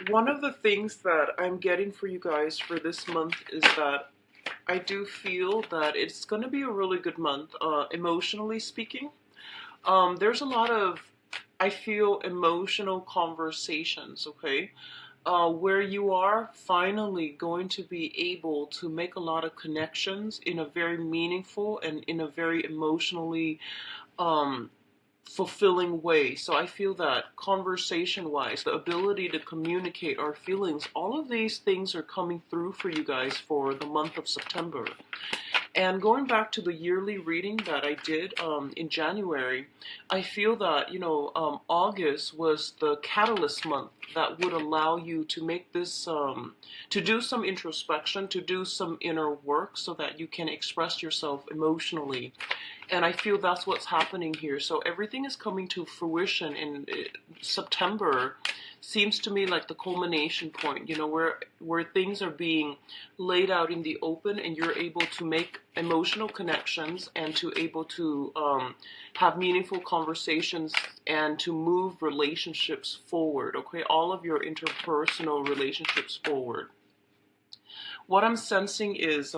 One of the things that I'm getting for you guys for this month is that I do feel that it's going to be a really good month, emotionally speaking. There's a lot of, I feel, emotional conversations, okay? Where you are finally going to be able to make a lot of connections in a very meaningful and in a very emotionally um, fulfilling way. So I feel that conversation wise, the ability to communicate our feelings, all of these things are coming through for you guys for the month of September. And going back to the yearly reading that I did in January, I feel that, August was the catalyst month that would allow you to make this, to do some introspection, to do some inner work so that you can express yourself emotionally. And I feel that's what's happening here. So everything is coming to fruition in September. Seems to me like the culmination point, where things are being laid out in the open, and you're able to make emotional connections and to able to have meaningful conversations and to move relationships forward. Okay, all of your interpersonal relationships forward. What I'm sensing is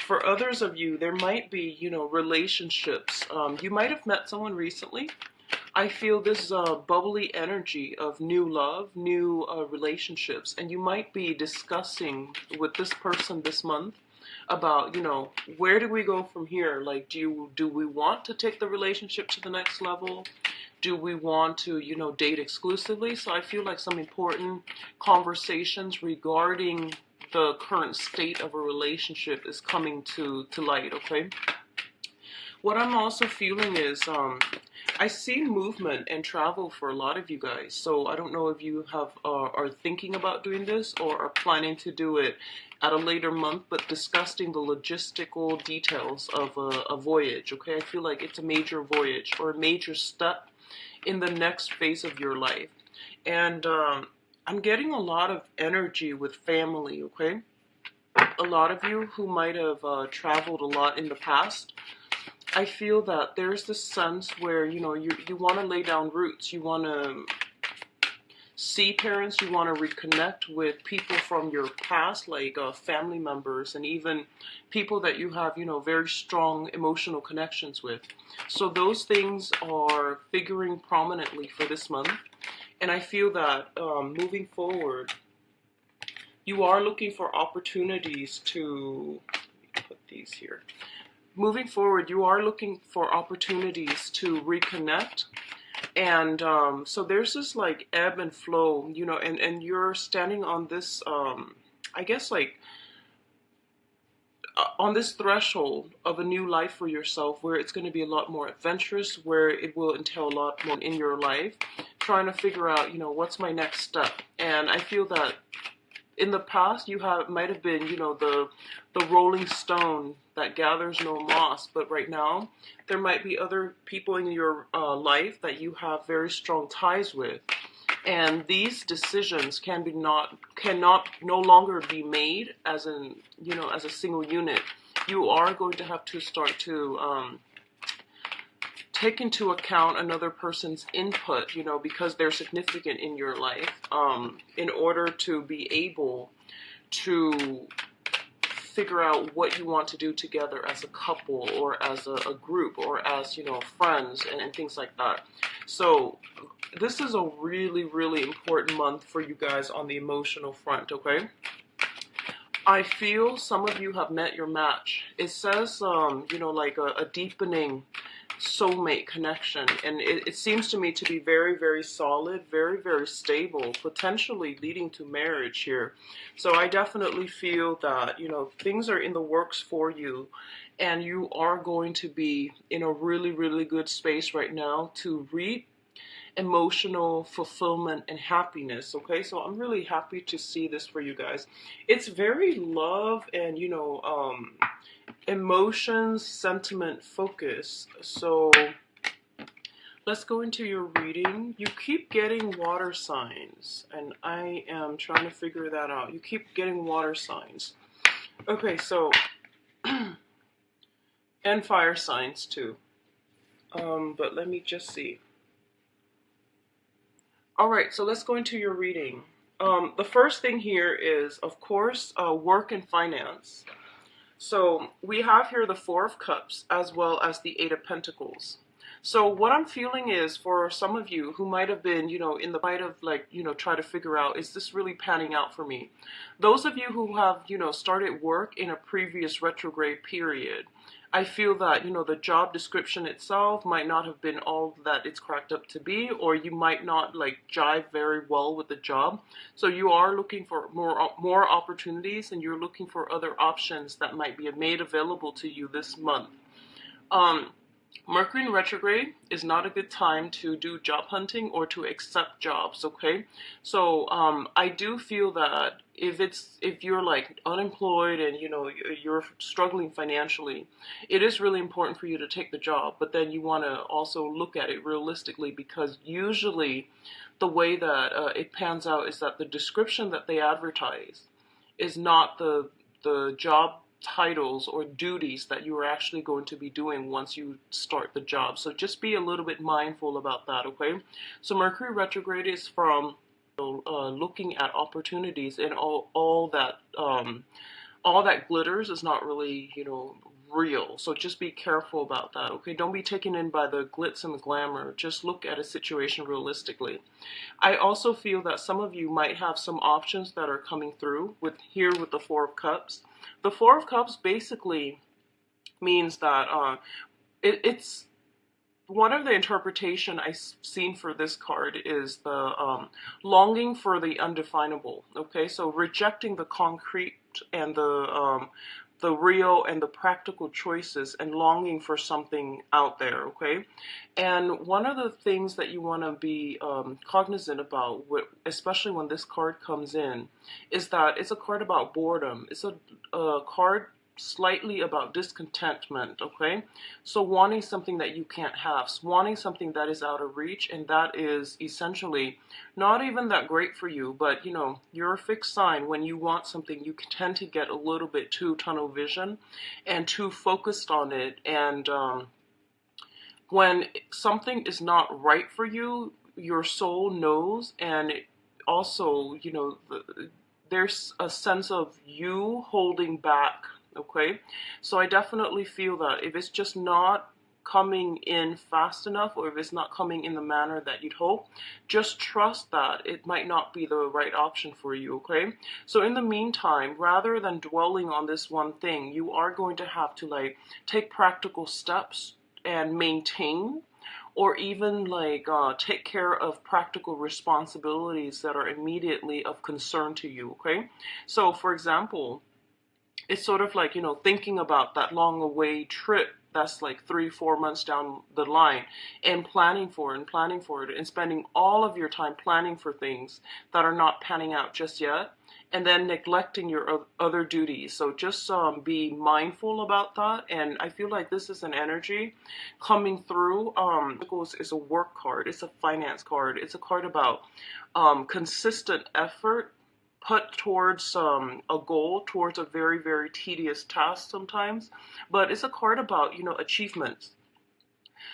for others of you, there might be, relationships. You might have met someone recently. I feel this bubbly energy of new love, new relationships, and you might be discussing with this person this month about, where do we go from here? Like, do we want to take the relationship to the next level? Do we want to, date exclusively? So I feel like some important conversations regarding the current state of a relationship is coming to light, okay? What I'm also feeling is I see movement and travel for a lot of you guys. So I don't know if you have are thinking about doing this or are planning to do it at a later month, but discussing the logistical details of a voyage, okay? I feel like it's a major voyage or a major step in the next phase of your life. And I'm getting a lot of energy with family, okay? A lot of you who might have traveled a lot in the past, I feel that there's this sense where, you want to lay down roots. You want to see parents. You want to reconnect with people from your past, like family members and even people that you have, very strong emotional connections with. So those things are figuring prominently for this month. And I feel that moving forward, you are looking for opportunities to, put these here. Moving forward, you are looking for opportunities to reconnect. And so there's this like ebb and flow, and you're standing on this, I guess like on this threshold of a new life for yourself where it's going to be a lot more adventurous, where it will entail a lot more in your life, trying to figure out, what's my next step. And I feel that in the past you might have been, the rolling stone that gathers no moss, but right now there might be other people in your life that you have very strong ties with. And these decisions cannot no longer be made as as a single unit. You are going to have to start to take into account another person's input, because they're significant in your life, in order to be able to figure out what you want to do together as a couple or as a group or as, friends and things like that. So this is a really, really important month for you guys on the emotional front, okay? I feel some of you have met your match. It says, like a deepening soulmate connection, and it seems to me to be very, very solid, very, very stable, potentially leading to marriage here. So I definitely feel that, things are in the works for you, and you are going to be in a really, really good space right now to reap emotional fulfillment and happiness. Okay, so I'm really happy to see this for you guys. It's very love and emotions, sentiment, focus. So let's go into your reading. You keep getting water signs, and I am trying to figure that out. You keep getting water signs. Okay, so and fire signs too. But let me just see. All right, so let's go into your reading. The first thing here is, of course, work and finance. So we have here the Four of Cups as well as the Eight of Pentacles. So what I'm feeling is, for some of you who might have been, in the might of like, try to figure out, is this really panning out for me? Those of you who have, started work in a previous retrograde period, I feel that, the job description itself might not have been all that it's cracked up to be, or you might not like jive very well with the job. So you are looking for more opportunities, and you're looking for other options that might be made available to you this month. Mercury in retrograde is not a good time to do job hunting or to accept jobs, okay? So I do feel that if you're like unemployed and you're struggling financially, it is really important for you to take the job, but then you want to also look at it realistically, because usually the way that it pans out is that the description that they advertise is not the job titles or duties that you are actually going to be doing once you start the job. So just be a little bit mindful about that, okay? So Mercury retrograde is from looking at opportunities, and all that glitters is not really real. So just be careful about that, okay? Don't be taken in by the glitz and the glamour. Just look at a situation realistically. I also feel that some of you might have some options that are coming through with the Four of Cups. The Four of Cups basically means that it's one of the interpretation I've seen for this card is the longing for the undefinable. Okay, so rejecting the concrete and the real and the practical choices, and longing for something out there, okay? And one of the things that you want to be cognizant about, especially when this card comes in, is that it's a card about boredom. It's a card slightly about discontentment, okay? So wanting something that you can't have, wanting something that is out of reach, and that is essentially not even that great for you, but you're a fixed sign. When you want something, you tend to get a little bit too tunnel vision and too focused on it, and when something is not right for you, your soul knows, and also, there's a sense of you holding back, okay? So I definitely feel that if it's just not coming in fast enough, or if it's not coming in the manner that you'd hope, just trust that it might not be the right option for you, okay? So in the meantime, rather than dwelling on this one thing, you are going to have to like take practical steps and maintain, or even like take care of practical responsibilities that are immediately of concern to you, okay? So for example, it's sort of like, thinking about that long away trip that's like 3-4 months down the line, and planning for it, and spending all of your time planning for things that are not panning out just yet, and then neglecting your other duties. So just be mindful about that. And I feel like this is an energy coming through. Is a work card. It's a finance card. It's a card about consistent effort put towards a goal, towards a very, very tedious task sometimes. But it's a card about, achievements.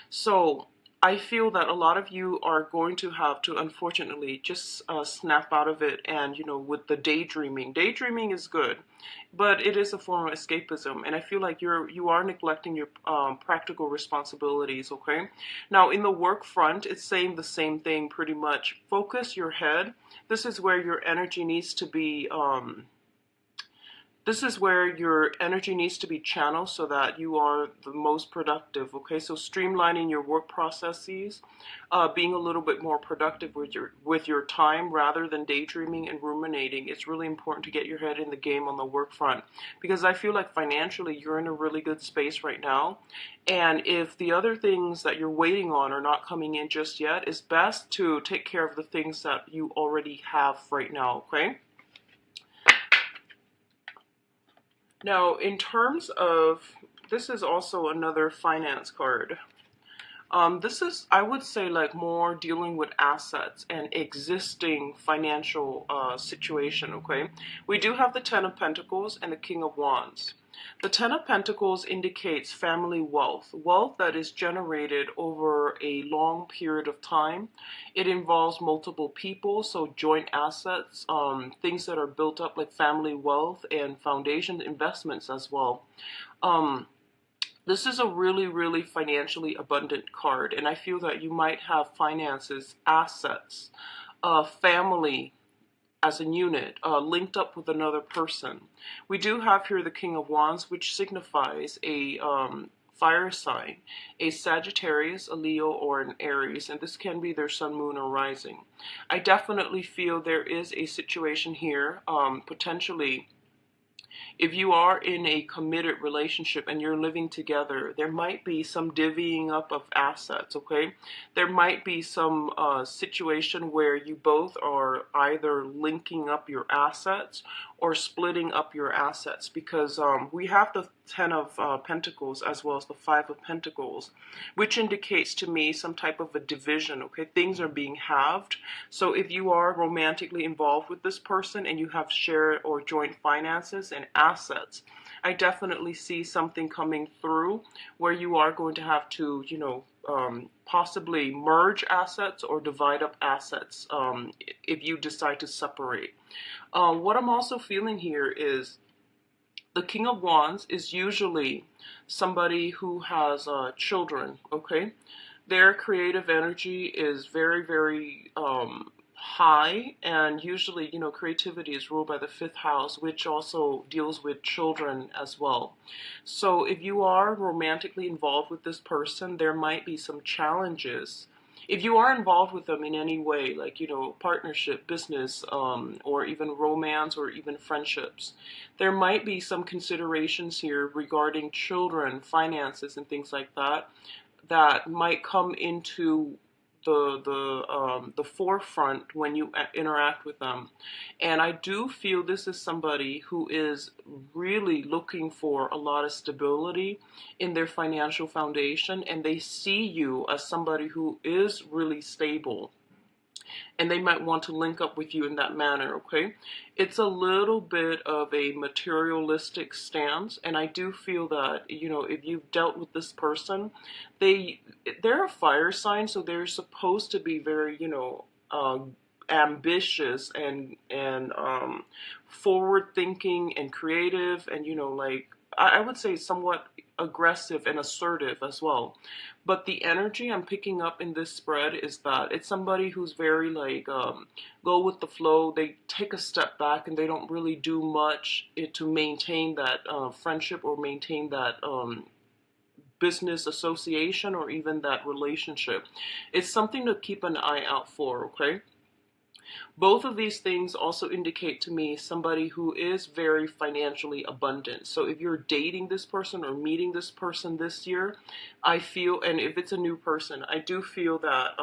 So I feel that a lot of you are going to have to, unfortunately, just snap out of it. And, with the daydreaming is good, but it is a form of escapism. And I feel like you are neglecting your practical responsibilities, okay? Now, in the work front, it's saying the same thing pretty much. Focus your head. This is where your energy needs to be channeled so that you are the most productive, okay? So streamlining your work processes, being a little bit more productive with your time rather than daydreaming and ruminating. It's really important to get your head in the game on the work front, because I feel like financially you're in a really good space right now. And if the other things that you're waiting on are not coming in just yet, it's best to take care of the things that you already have right now, okay? Now, in terms of, this is also another finance card. This is, I would say, like more dealing with assets and existing financial situation, okay? We do have the Ten of Pentacles and the King of Wands. The Ten of Pentacles indicates family wealth, wealth that is generated over a long period of time. It involves multiple people, so joint assets, things that are built up like family wealth and foundation investments as well. Um, this is a really, really financially abundant card, and I feel that you might have finances, assets, family as a unit, linked up with another person. We do have here the King of Wands, which signifies a fire sign, a Sagittarius, a Leo, or an Aries, and this can be their sun, moon, or rising. I definitely feel there is a situation here, potentially if you are in a committed relationship and you're living together, there might be some divvying up of assets, okay? There might be some situation where you both are either linking up your assets or splitting up your assets, because we have the Ten of Pentacles as well as the Five of Pentacles, which indicates to me some type of a division, okay? Things are being halved. So if you are romantically involved with this person and you have shared or joint finances and assets, I definitely see something coming through where you are going to have to, possibly merge assets or divide up assets if you decide to separate. What I'm also feeling here is the King of Wands is usually somebody who has children, okay? Their creative energy is very, very high, and usually, creativity is ruled by the fifth house, which also deals with children as well. So if you are romantically involved with this person, there might be some challenges. If you are involved with them in any way, like, partnership, business, or even romance or even friendships, there might be some considerations here regarding children, finances, and things like that that might come into the forefront when you interact with them. And I do feel this is somebody who is really looking for a lot of stability in their financial foundation, and they see you as somebody who is really stable, and they might want to link up with you in that manner, okay? It's a little bit of a materialistic stance, and I do feel that, if you've dealt with this person, they're a fire sign, so they're supposed to be very, ambitious and forward thinking and creative, and like I would say somewhat aggressive and assertive as well. But the energy I'm picking up in this spread is that it's somebody who's very like go with the flow. They take a step back and they don't really do much to maintain that friendship or maintain that business association or even that relationship. It's something to keep an eye out for, okay? Both of these things also indicate to me somebody who is very financially abundant. So if you're dating this person or meeting this person this year, I feel, and if it's a new person, I do feel that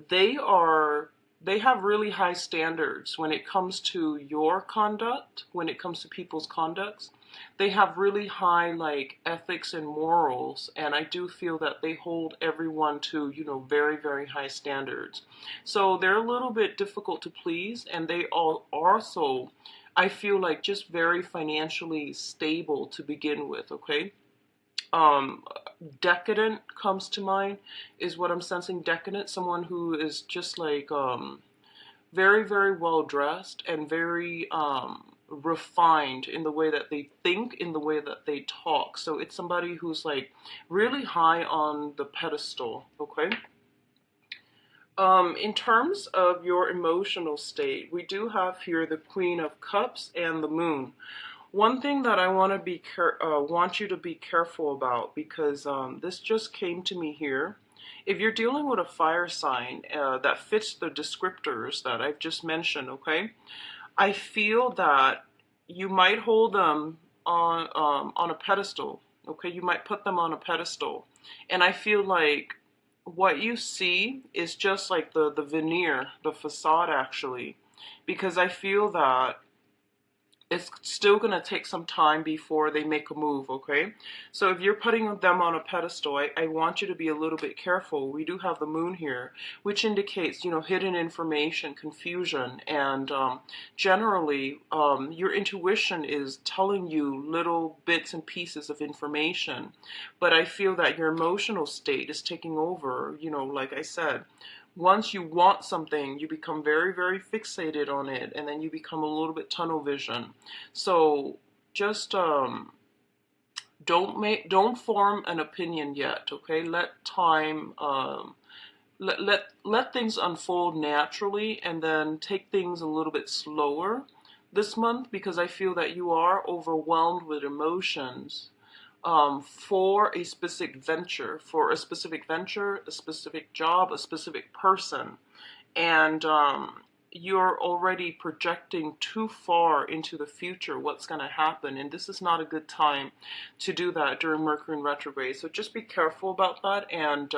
they have really high standards when it comes to your conduct, when it comes to people's conducts. They have really high like ethics and morals, and I do feel that they hold everyone to, very, very high standards. So they're a little bit difficult to please, and they all also, I feel like, just very financially stable to begin with, okay? Um, Decadent comes to mind is what I'm sensing. Decadent, someone who is just like very, very well dressed and very refined in the way that they think, in the way that they talk. So it's somebody who's like really high on the pedestal, okay? In terms of your emotional state, we do have here the Queen of Cups and the Moon. One thing that I want you to be careful about, because this just came to me here. If you're dealing with a fire sign that fits the descriptors that I've just mentioned, okay, I feel that you might hold them on a pedestal, okay? You might put them on a pedestal, and I feel like what you see is just like the veneer, the facade, actually, because I feel that it's still going to take some time before they make a move, okay? So if you're putting them on a pedestal, I want you to be a little bit careful. We do have the moon here, which indicates, you know, hidden information, confusion, and generally your intuition is telling you little bits and pieces of information. But I feel that your emotional state is taking over, you know, like I said. Once you want something, you become very, very fixated on it, and then you become a little bit tunnel vision. So just don't form an opinion yet, okay? Let time let things unfold naturally, and then take things a little bit slower this month, because I feel that you are overwhelmed with emotions for a specific venture, a specific job, a specific person. And you're already projecting too far into the future what's going to happen. And this is not a good time to do that during Mercury in retrograde. So just be careful about that, and,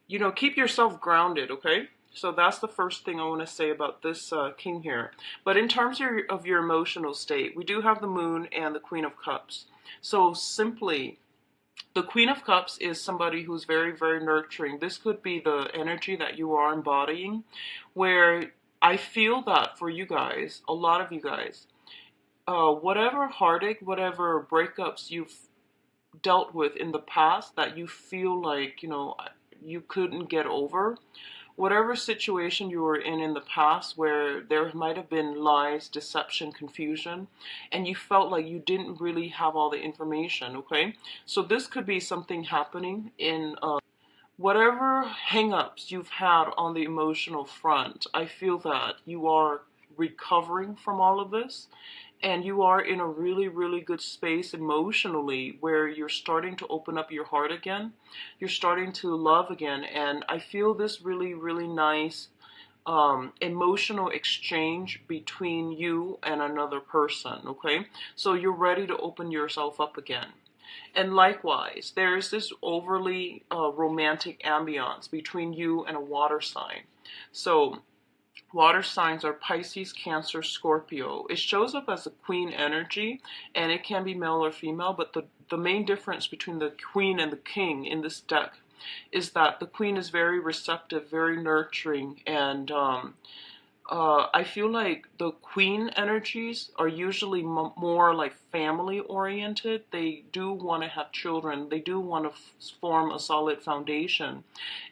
you know, keep yourself grounded, okay? So that's the first thing I want to say about this king here. But in terms of your emotional state, we do have the moon and the Queen of Cups. So simply, the Queen of Cups is somebody who's very, very nurturing. This could be the energy that you are embodying, where I feel that for you guys, a lot of you guys, whatever heartache, whatever breakups you've dealt with in the past that you feel like, you know, you couldn't get over, whatever situation you were in the past where there might have been lies, deception, confusion, and you felt like you didn't really have all the information, okay? So this could be something happening in whatever hang-ups you've had on the emotional front. I feel that you are recovering from all of this, and you are in a really, really good space emotionally where you're starting to open up your heart again. You're starting to love again. And I feel this really, really nice emotional exchange between you and another person, okay? So you're ready to open yourself up again. And likewise, there's this overly romantic ambiance between you and a water sign. So water signs are Pisces, Cancer, Scorpio. It shows up as a queen energy, and it can be male or female, but the main difference between the queen and the king in this deck is that the queen is very receptive, very nurturing, and I feel like the queen energies are usually more like family oriented. They do want to have children. They do want to form a solid foundation.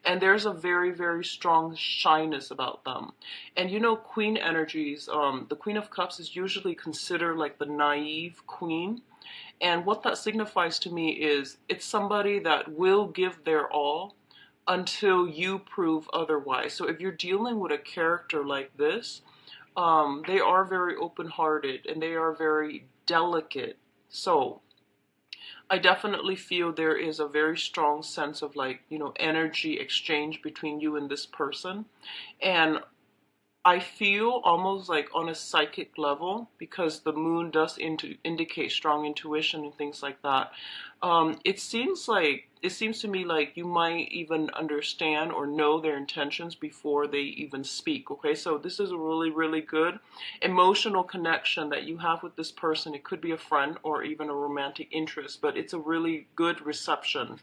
And there's a very, very strong shyness about them. And you know, queen energies, the Queen of Cups is usually considered like the naive queen. And what that signifies to me is it's somebody that will give their all until you prove otherwise. So if you're dealing with a character like this, they are very open-hearted and they are very delicate. So I definitely feel there is a very strong sense of, like, you know, energy exchange between you and this person. And I feel almost like on a psychic level, because the moon does indicate strong intuition and things like that. It seems to me like you might even understand or know their intentions before they even speak. Okay, so this is a really, really good emotional connection that you have with this person. It could be a friend or even a romantic interest, but it's a really good reception.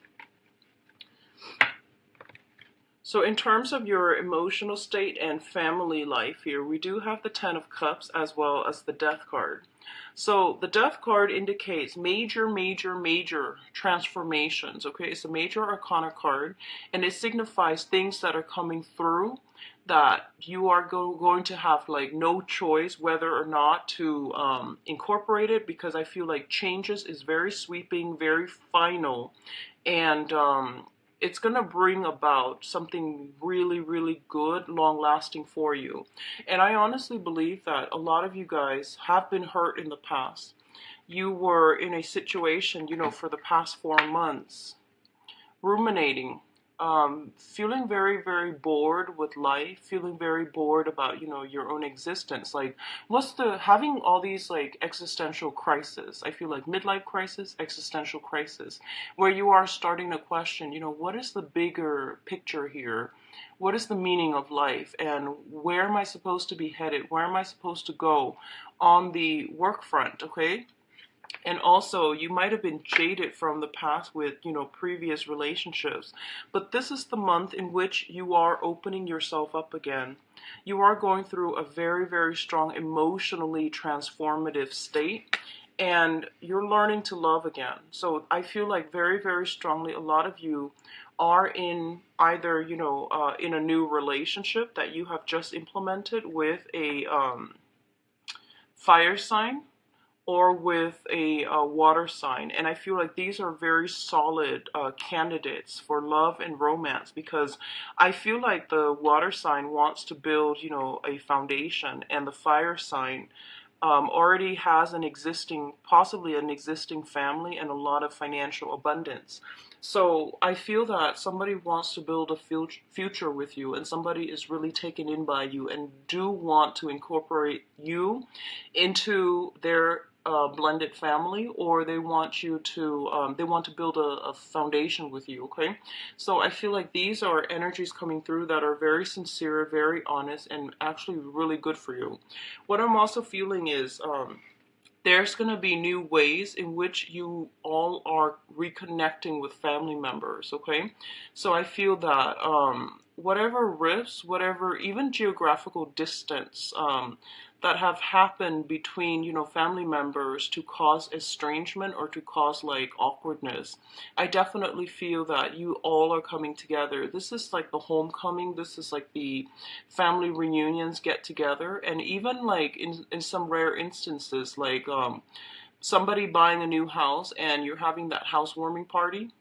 So in terms of your emotional state and family life here, we do have the Ten of Cups as well as the Death card. So the Death card indicates major, major, major transformations, okay? It's a major arcana card, and it signifies things that are coming through that you are going to have, like, no choice whether or not to incorporate it, because I feel like changes is very sweeping, very final, and it's going to bring about something really, really good, long-lasting for you. And I honestly believe that a lot of you guys have been hurt in the past. You were in a situation, you know, for the past 4 months, ruminating, feeling very, very bored with life, feeling very bored about, you know, your own existence. Like, having all these, like, existential crises. I feel like midlife crisis, existential crisis, where you are starting to question, you know, what is the bigger picture here? What is the meaning of life? And where am I supposed to be headed? Where am I supposed to go on the work front, okay? And also, you might have been jaded from the past with, previous relationships. But this is the month in which you are opening yourself up again. You are going through a very, very strong, emotionally transformative state. And you're learning to love again. So I feel like very, very strongly, a lot of you are in either, in a new relationship that you have just implemented with a fire sign, or with a water sign. And I feel like these are very solid candidates for love and romance, because I feel like the water sign wants to build, a foundation, and the fire sign already has possibly an existing family and a lot of financial abundance. So I feel that somebody wants to build a future with you, and somebody is really taken in by you and do want to incorporate you into their blended family, or they want you to build a foundation with you. Okay, so I feel like these are energies coming through that are very sincere, very honest, and actually really good for you. What I'm also feeling is there's going to be new ways in which you all are reconnecting with family members, okay? So I feel that whatever rifts, whatever, even geographical distance that have happened between, family members to cause estrangement or to cause like awkwardness, I definitely feel that you all are coming together. This is like the homecoming. This is like the family reunions get together. And even like in some rare instances, like somebody buying a new house and you're having that housewarming party,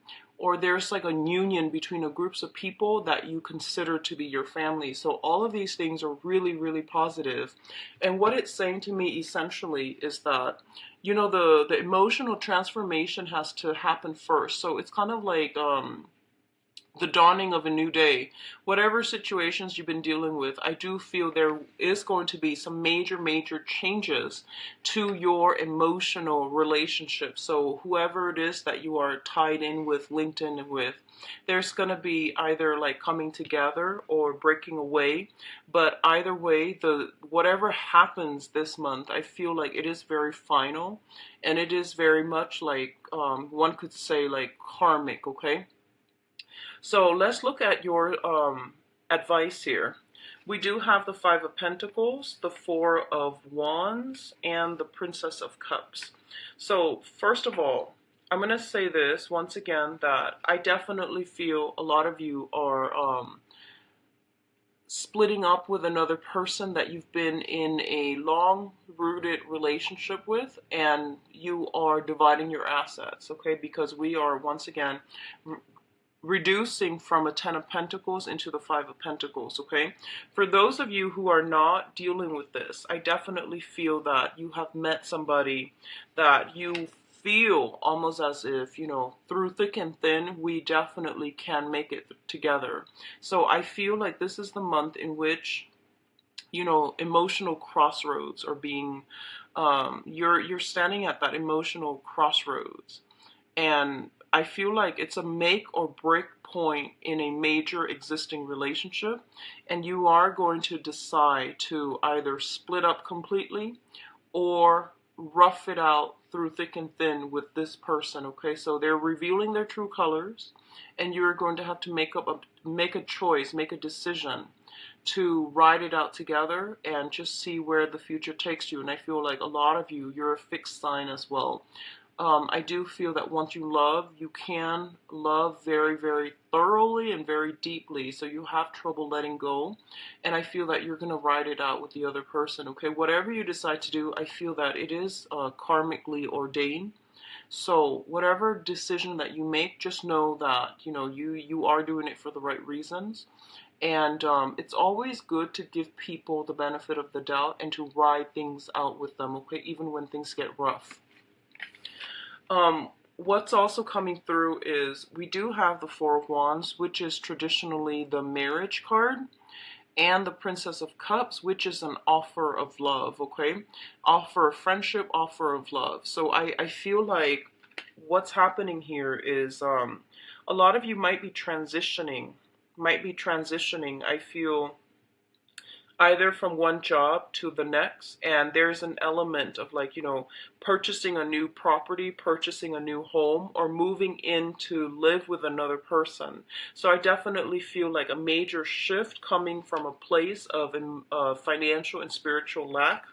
or there's like a union between a groups of people that you consider to be your family. So all of these things are really, really positive. And what it's saying to me essentially is that, the emotional transformation has to happen first. So it's kind of like the dawning of a new day. Whatever situations you've been dealing with, I do feel there is going to be some major, major changes to your emotional relationship. So whoever it is that you are tied in with, linked in with, there's going to be either like coming together or breaking away. But either way, whatever happens this month, I feel like it is very final, and it is very much like one could say like karmic, okay? So let's look at your advice here. We do have the Five of Pentacles, the Four of Wands, and the Princess of Cups. So first of all, I'm going to say this once again, that I definitely feel a lot of you are splitting up with another person that you've been in a long-rooted relationship with, and you are dividing your assets, okay? Because we are, once again, reducing from a Ten of Pentacles into the Five of Pentacles, okay? For those of you who are not dealing with this, I definitely feel that you have met somebody that you feel almost as if, through thick and thin, we definitely can make it together. So I feel like this is the month in which, emotional crossroads are being, you're standing at that emotional crossroads. And I feel like it's a make or break point in a major existing relationship, and you are going to decide to either split up completely or rough it out through thick and thin with this person, okay? So they're revealing their true colors, and you're going to have to make a choice, make a decision to ride it out together and just see where the future takes you. And I feel like a lot of you, you're a fixed sign as well. I do feel that once you love, you can love very, very thoroughly and very deeply. So you have trouble letting go. And I feel that you're going to ride it out with the other person, okay? Whatever you decide to do, I feel that it is karmically ordained. So whatever decision that you make, just know that, you are doing it for the right reasons. And it's always good to give people the benefit of the doubt and to ride things out with them, okay? Even when things get rough. What's also coming through is we do have the Four of Wands, which is traditionally the marriage card, and the Princess of Cups, which is an offer of love, okay? Offer of friendship, offer of love. So I feel like what's happening here is a lot of you might be transitioning might be transitioning, I feel, either from one job to the next, and there's an element of like, purchasing a new property, purchasing a new home, or moving in to live with another person. So I definitely feel like a major shift coming from a place of financial and spiritual lack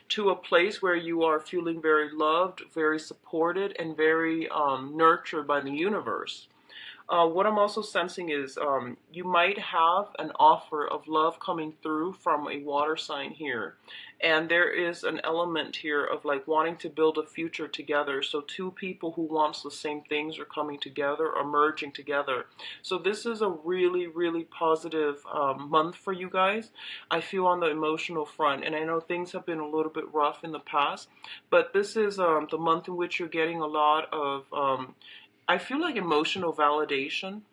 to a place where you are feeling very loved, very supported, and very nurtured by the universe. What I'm also sensing is you might have an offer of love coming through from a water sign here. And there is an element here of like wanting to build a future together. So two people who wants the same things are coming together or merging together. So this is a really, really positive month for you guys. I feel on the emotional front. And I know things have been a little bit rough in the past. But this is the month in which you're getting a lot of I feel like emotional validation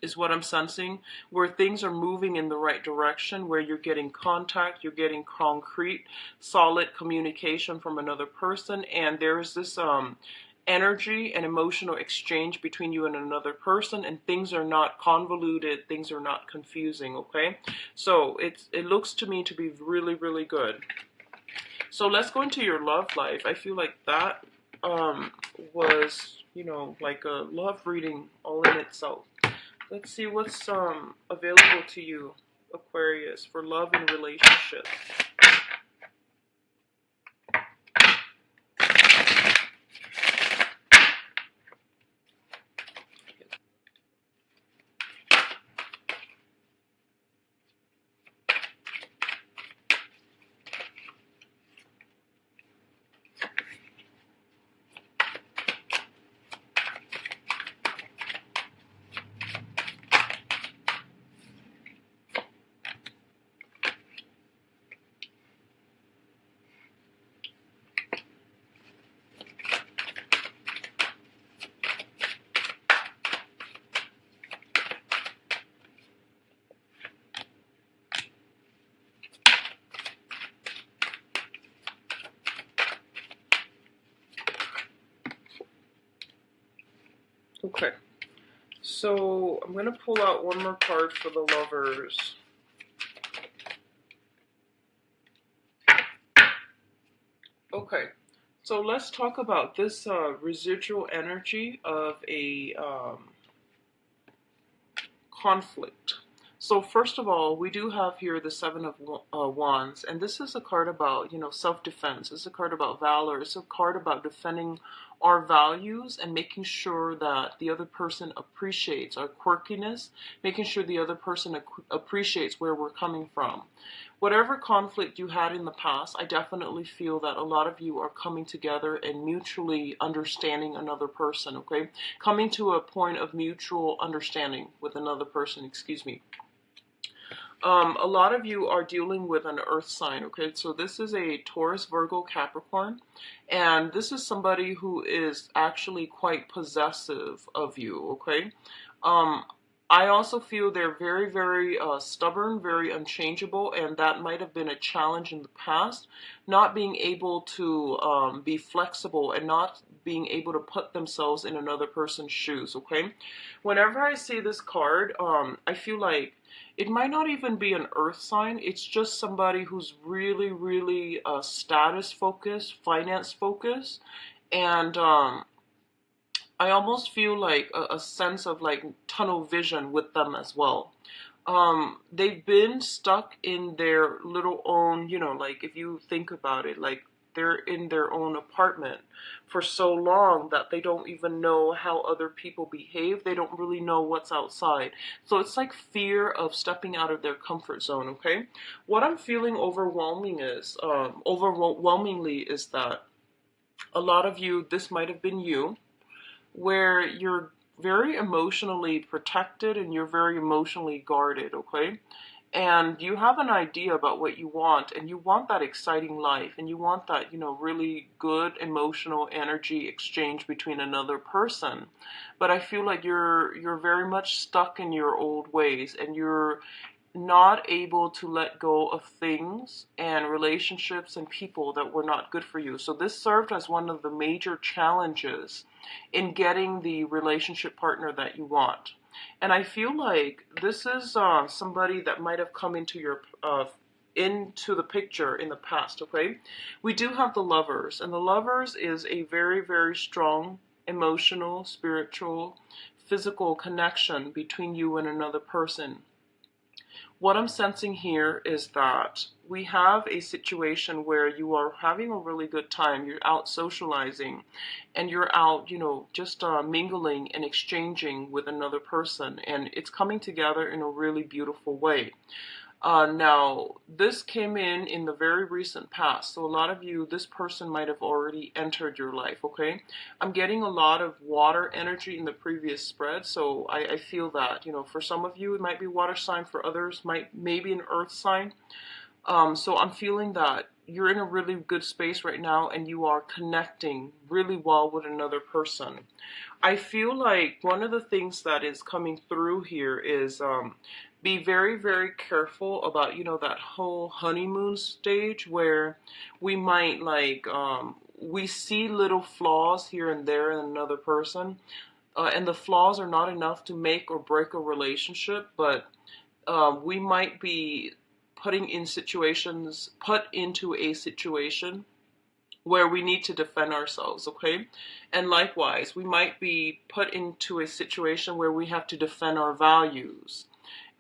is what I'm sensing, where things are moving in the right direction, where you're getting contact, you're getting concrete, solid communication from another person, and there is this energy and emotional exchange between you and another person, and things are not convoluted, things are not confusing, okay? So it looks to me to be really, really good. So let's go into your love life. I feel like that was, like a love reading all in itself. Let's see what's available to you, Aquarius, for love and relationships. Okay, so I'm going to pull out one more card for the lovers. Okay, so let's talk about this residual energy of a conflict. So first of all, we do have here the Seven of Wands, and this is a card about, self-defense. It's a card about valor. It's a card about defending our values and making sure that the other person appreciates our quirkiness, making sure the other person appreciates where we're coming from. Whatever conflict you had in the past, I definitely feel that a lot of you are coming together and mutually understanding another person, okay? Coming to a point of mutual understanding with another person, excuse me. A lot of you are dealing with an earth sign, okay? So this is a Taurus, Virgo, Capricorn, and this is somebody who is actually quite possessive of you, okay? I also feel they're very, very stubborn, very unchangeable, and that might have been a challenge in the past, not being able to be flexible and not being able to put themselves in another person's shoes, okay? Whenever I see this card, I feel like it might not even be an earth sign. It's just somebody who's really, really status focused, finance focused, and I almost feel like a sense of like tunnel vision with them as well. They've been stuck in their little own, like if you think about it, like they're in their own apartment for so long that they don't even know how other people behave. They don't really know what's outside. So it's like fear of stepping out of their comfort zone, okay? What I'm feeling overwhelmingly is that a lot of you, this might have been you, where you're very emotionally protected and you're very emotionally guarded, okay? And you have an idea about what you want, and you want that exciting life, and you want that, really good emotional energy exchange between another person. But I feel like you're very much stuck in your old ways, and you're not able to let go of things and relationships and people that were not good for you. So this served as one of the major challenges in getting the relationship partner that you want. And I feel like this is somebody that might have come into your into the picture in the past, okay? We do have the Lovers, and the Lovers is a very, very strong emotional, spiritual, physical connection between you and another person. What I'm sensing here is that we have a situation where you are having a really good time. You're out socializing and you're out, just mingling and exchanging with another person. And it's coming together in a really beautiful way. Now, this came in the very recent past, so a lot of you, this person might have already entered your life, okay? I'm getting a lot of water energy in the previous spread, so I feel that, for some of you, it might be water sign, for others, maybe an earth sign. So I'm feeling that you're in a really good space right now, and you are connecting really well with another person. I feel like one of the things that is coming through here is be very, very careful about, that whole honeymoon stage where we might we see little flaws here and there in another person. And the flaws are not enough to make or break a relationship, but we might be put into a situation where we need to defend ourselves, okay? And likewise, we might be put into a situation where we have to defend our values.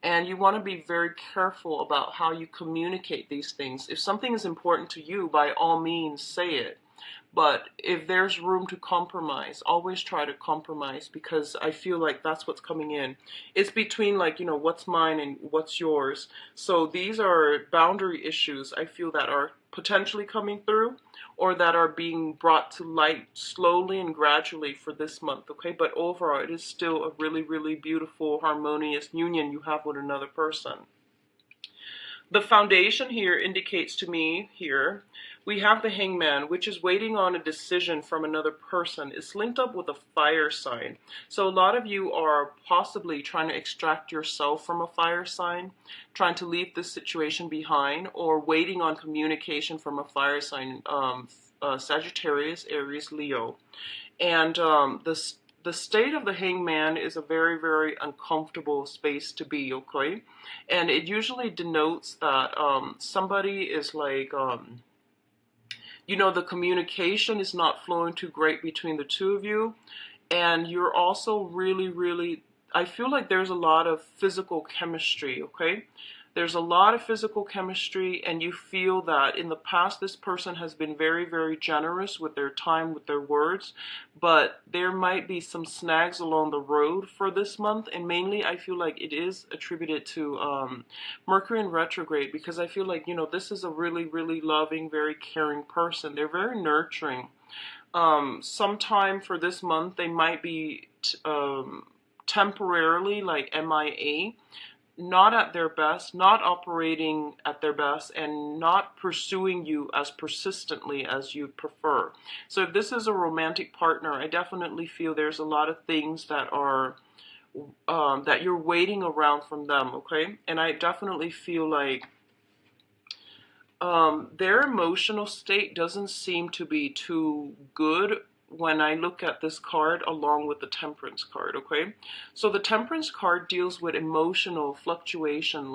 And you want to be very careful about how you communicate these things. If something is important to you, by all means, say it. But if there's room to compromise, always try to compromise, because I feel like that's what's coming in. It's between what's mine and what's yours. So these are boundary issues I feel that are potentially coming through, or that are being brought to light slowly and gradually for this month, okay? But overall, it is still a really, really beautiful, harmonious union you have with another person. The foundation here indicates to me here, we have the Hangman, which is waiting on a decision from another person. It's linked up with a fire sign. So a lot of you are possibly trying to extract yourself from a fire sign, trying to leave this situation behind, or waiting on communication from a fire sign, Sagittarius, Aries, Leo. And the state of the Hangman is a very, very uncomfortable space to be, okay? And it usually denotes that somebody is the communication is not flowing too great between the two of you. And you're also really, really, I feel like there's a lot of physical chemistry, okay? There's a lot of physical chemistry, and you feel that in the past this person has been very, very generous with their time, with their words, but there might be some snags along the road for this month, and mainly I feel like it is attributed to Mercury in retrograde, because I feel like, this is a really, really loving, very caring person. They're very nurturing. Sometime for this month, they might be temporarily MIA, not at their best, not operating at their best, and not pursuing you as persistently as you prefer. So if this is a romantic partner, I definitely feel there's a lot of things that are that you're waiting around from them, okay? And I definitely feel like their emotional state doesn't seem to be too good when I look at this card along with the Temperance card, okay? So the Temperance card deals with emotional fluctuation,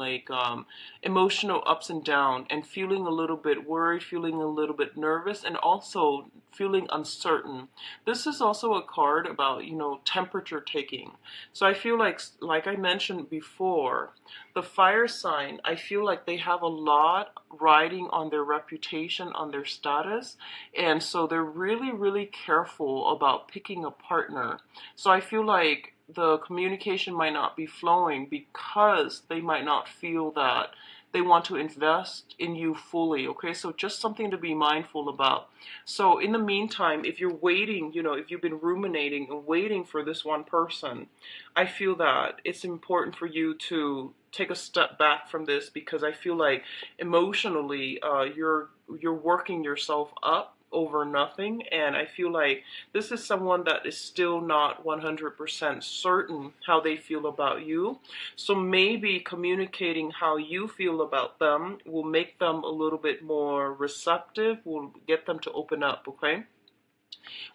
emotional ups and downs, and feeling a little bit worried, feeling a little bit nervous, and also feeling uncertain. This is also a card about, temperature taking. So I feel like I mentioned before, the fire sign, I feel like they have a lot riding on their reputation, on their status, and so they're really, really careful about picking a partner. So I feel like the communication might not be flowing because they might not feel that they want to invest in you fully, okay? So just something to be mindful about. So in the meantime, if you're waiting, if you've been ruminating and waiting for this one person, I feel that it's important for you to take a step back from this, because I feel like emotionally you're working yourself up over nothing, and I feel like this is someone that is still not 100% certain how they feel about you. So maybe communicating how you feel about them will make them a little bit more receptive, will get them to open up, okay?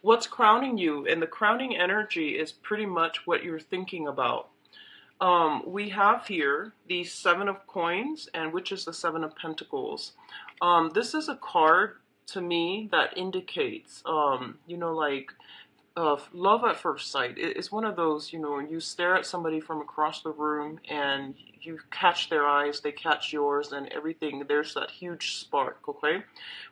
What's crowning you? And the crowning energy is pretty much what you're thinking about. We have here the Seven of Coins, and which is the Seven of Pentacles. This is a card to me that indicates, like of love at first sight. It's one of those, when you stare at somebody from across the room and you catch their eyes, they catch yours, and everything, there's that huge spark, okay?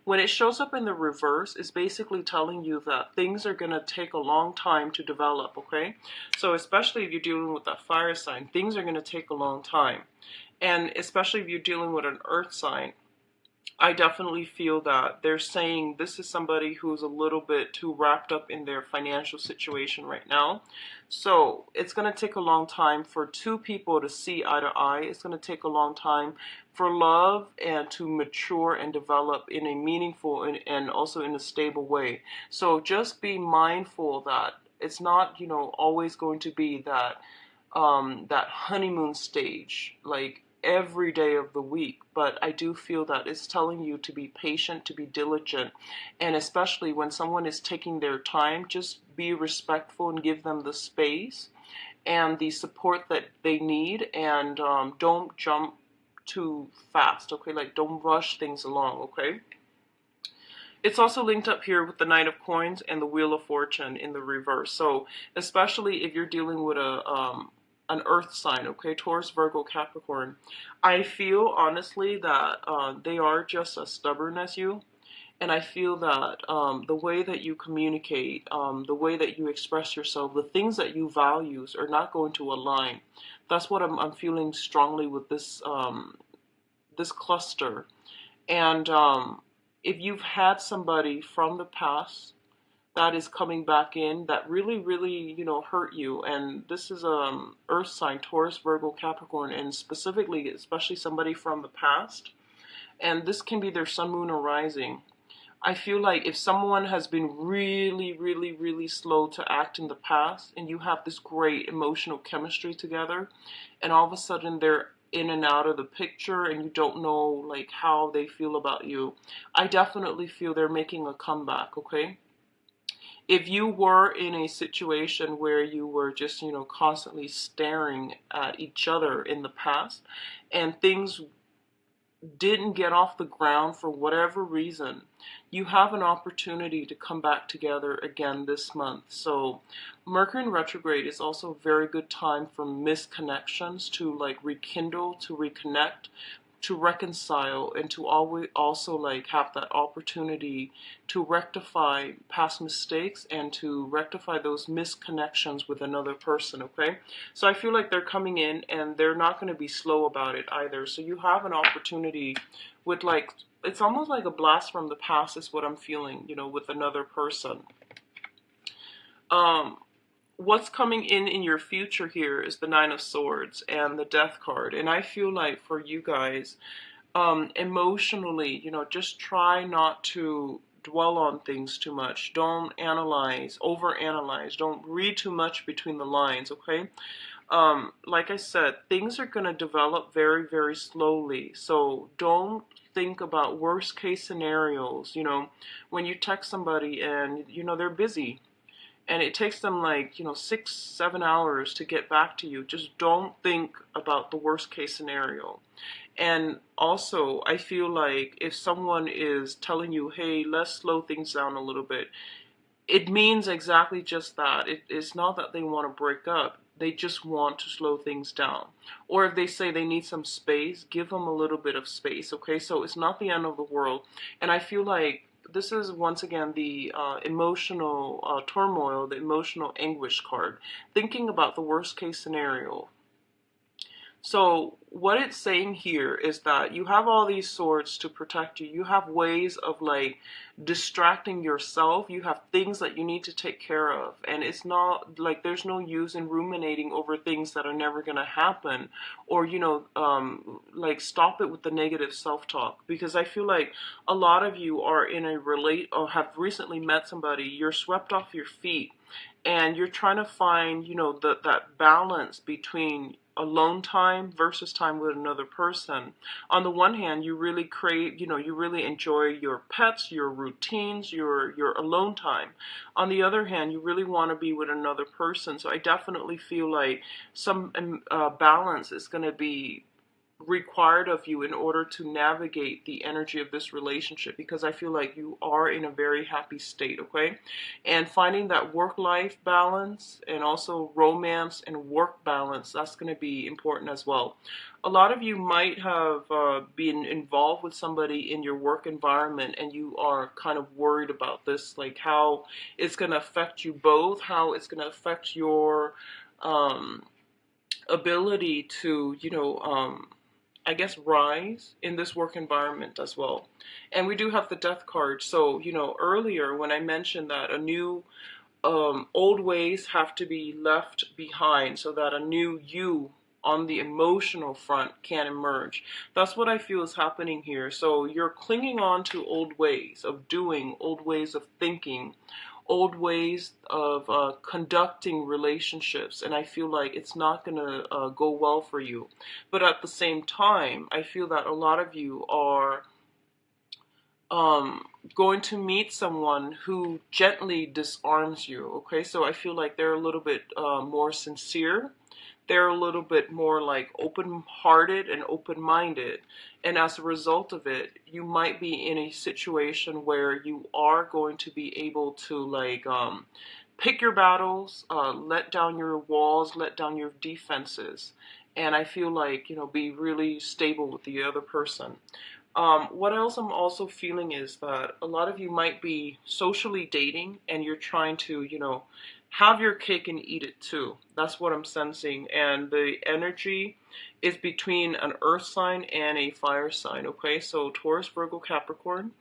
When it shows up in the reverse, it's basically telling you that things are going to take a long time to develop, okay? So especially if you're dealing with that fire sign, things are going to take a long time. And especially if you're dealing with an earth sign, I definitely feel that they're saying this is somebody who's a little bit too wrapped up in their financial situation right now. So it's going to take a long time for two people to see eye to eye. It's going to take a long time for love and to mature and develop in a meaningful and also in a stable way. So just be mindful that it's not, always going to be that honeymoon stage, like every day of the week. But I do feel that it's telling you to be patient, to be diligent, and especially when someone is taking their time, just be respectful and give them the space and the support that they need, and don't jump too fast, okay? Like, don't rush things along, okay? It's also linked up here with the Knight of Coins and the Wheel of Fortune in the reverse. So especially if you're dealing with an earth sign, okay, Taurus, Virgo, Capricorn, I feel honestly that they are just as stubborn as you. And I feel that the way that you communicate, the way that you express yourself, the things that you value are not going to align. That's what I'm feeling strongly with this cluster. And if you've had somebody from the past that is coming back in that really, hurt you, and this is earth sign, Taurus, Virgo, Capricorn, and specifically, especially somebody from the past, and this can be their sun, moon, or rising. I feel like if someone has been really slow to act in the past, and you have this great emotional chemistry together, and all of a sudden they're in and out of the picture and you don't know like how they feel about you, I definitely feel they're making a comeback, okay? If you were in a situation where you were just, constantly staring at each other in the past and things didn't get off the ground for whatever reason, you have an opportunity to come back together again this month. So Mercury in retrograde is also a very good time for misconnections to like rekindle, to reconnect, to reconcile, and to always also like have that opportunity to rectify past mistakes and to rectify those misconnections with another person, okay? So I feel like they're coming in and they're not going to be slow about it either. So you have an opportunity with like, it's almost like a blast from the past is what I'm feeling, with another person. What's coming in your future here is the Nine of Swords and the Death card. And I feel like for you guys, emotionally, just try not to dwell on things too much. Don't analyze, overanalyze. Don't read too much between the lines, okay? Like I said, things are going to develop very slowly. So don't think about worst case scenarios, when you text somebody and, they're busy and it takes them like 6-7 hours to get back to you. Just don't think about the worst case scenario. And also I feel like if someone is telling you, hey, let's slow things down a little bit, it means exactly just that. It's not that they want to break up, they just want to slow things down. Or if they say they need some space, give them a little bit of space, okay? So it's not the end of the world. And I feel like this is once again the emotional turmoil, the emotional anguish card, thinking about the worst case scenario. So what it's saying here is that you have all these swords to protect you. You have ways of like distracting yourself. You have things that you need to take care of. And it's not like there's no use in ruminating over things that are never going to happen, or, like stop it with the negative self-talk, because I feel like a lot of you are in a or have recently met somebody, you're swept off your feet and you're trying to find, that balance between alone time versus time with another person. On the one hand, you really crave, you really enjoy your pets, your routines, your alone time. On the other hand, you really want to be with another person. So I definitely feel like some balance is going to be required of you in order to navigate the energy of this relationship, because I feel like you are in a very happy state, okay? And finding that work-life balance and also romance and work balance, that's going to be important as well. A lot of you might have been involved with somebody in your work environment, and you are kind of worried about this, like how it's going to affect you both, how it's going to affect your ability to, I guess, rise in this work environment as well. And we do have the death card. So, earlier when I mentioned that a new old ways have to be left behind so that a new you on the emotional front can emerge. That's what I feel is happening here. So you're clinging on to old ways of doing, old ways of thinking, old ways of conducting relationships, and I feel like it's not going to go well for you. But at the same time, I feel that a lot of you are going to meet someone who gently disarms you, okay? So I feel like they're a little bit more sincere. They're a little bit more like open-hearted and open-minded. And as a result of it, you might be in a situation where you are going to be able to like pick your battles, let down your walls, let down your defenses. And I feel like, be really stable with the other person. What else I'm also feeling is that a lot of you might be socially dating and you're trying to, have your cake and eat it too. That's what I'm sensing. And the energy is between an earth sign and a fire sign, okay? So Taurus, Virgo, Capricorn,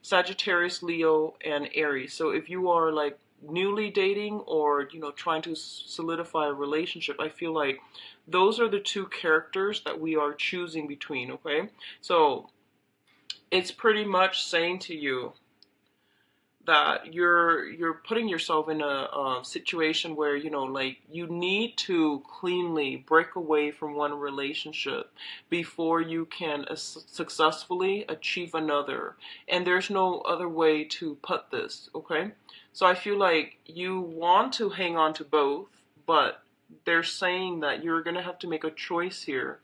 Sagittarius, Leo, and Aries. So if you are like newly dating or, trying to solidify a relationship, I feel like those are the two characters that we are choosing between, okay? So it's pretty much saying to you that you're putting yourself in a situation where like you need to cleanly break away from one relationship before you can successfully achieve another, and there's no other way to put this, okay? So I feel like you want to hang on to both, but they're saying that you're gonna have to make a choice here.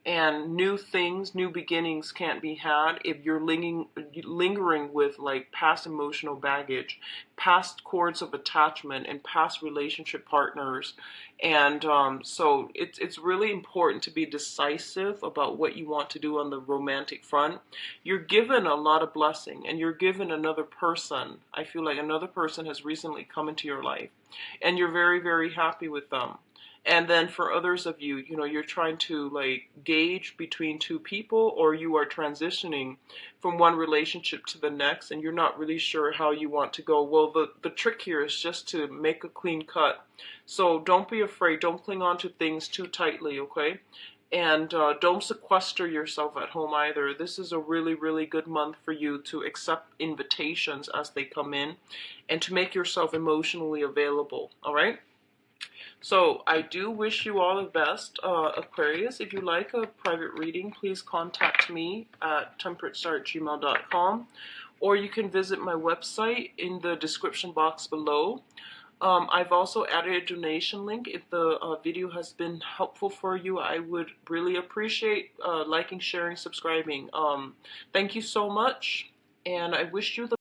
And new things, new beginnings can't be had if you're lingering with like past emotional baggage, past cords of attachment, and past relationship partners. And so it's really important to be decisive about what you want to do on the romantic front. You're given a lot of blessing, and you're given another person. I feel like another person has recently come into your life, and you're very, very happy with them. And then for others of you, you're trying to like gauge between two people, or you are transitioning from one relationship to the next and you're not really sure how you want to go. Well, the trick here is just to make a clean cut. So don't be afraid. Don't cling on to things too tightly, okay? And don't sequester yourself at home either. This is a really, really good month for you to accept invitations as they come in and to make yourself emotionally available, all right? So I do wish you all the best, Aquarius. If you like a private reading, please contact me at temperatestar@gmail.com, or you can visit my website in the description box below. I've also added a donation link. If the video has been helpful for you, I would really appreciate liking, sharing, subscribing. Thank you so much, and I wish you the